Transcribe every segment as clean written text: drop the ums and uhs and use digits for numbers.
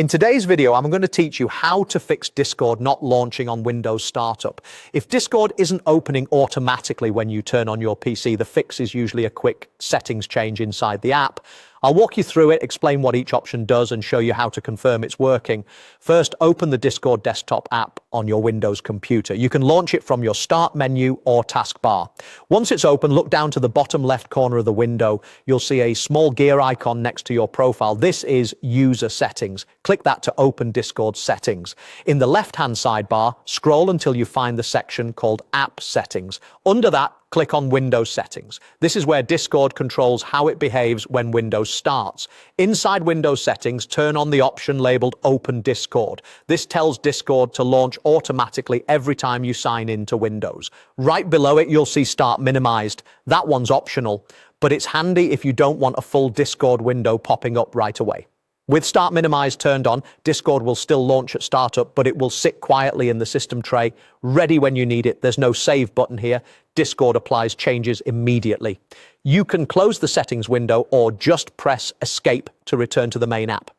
In today's video, I'm going to teach you how to fix Discord not launching on Windows Startup. If Discord isn't opening automatically when you turn on your PC, the fix is usually a quick settings change inside the app. I'll walk you through it, explain what each option does, and show you how to confirm it's working. First, open the Discord desktop app on your Windows computer. You can launch it from your Start menu or taskbar. Once it's open, look down to the bottom left corner of the window. You'll see a small gear icon next to your profile. This is User Settings. Click that to open Discord settings. In the left-hand sidebar, scroll until you find the section called App Settings. Under that, click on Windows Settings. This is where Discord controls how it behaves when Windows starts. Inside Windows Settings, turn on the option labeled Open Discord. This tells Discord to launch automatically every time you sign in to Windows. Right below it, you'll see Start Minimized. That one's optional, but it's handy if you don't want a full Discord window popping up right away. With Start Minimized turned on, Discord will still launch at startup, but it will sit quietly in the system tray, ready when you need it. There's no save button here. Discord applies changes immediately. You can close the settings window or just press Escape to return to the main app.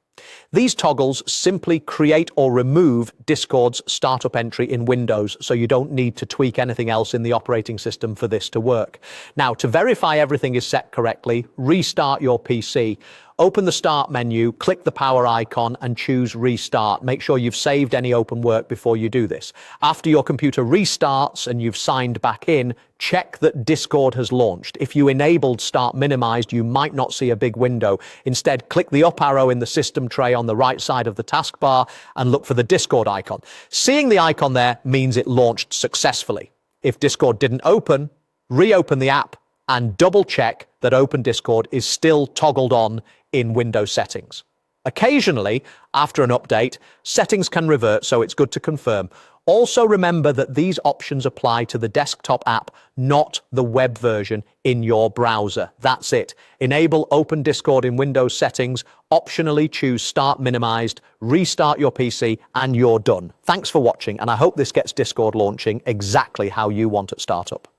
These toggles simply create or remove Discord's startup entry in Windows, so you don't need to tweak anything else in the operating system for this to work. Now, to verify everything is set correctly, restart your PC. Open the Start menu, click the power icon and choose Restart. Make sure you've saved any open work before you do this. After your computer restarts and you've signed back in, check that Discord has launched. If you enabled Start Minimized, you might not see a big window. Instead, click the up arrow in the system tray on the right side of the taskbar and look for the Discord icon. Seeing the icon there means it launched successfully. If Discord didn't open, reopen the app and double check that Open Discord is still toggled on in Windows Settings. Occasionally, after an update, settings can revert, so it's good to confirm. Also remember that these options apply to the desktop app, not the web version in your browser. That's it. Enable Open Discord in Windows Settings, optionally choose Start Minimized, restart your PC, and you're done. Thanks for watching, and I hope this gets Discord launching exactly how you want at startup.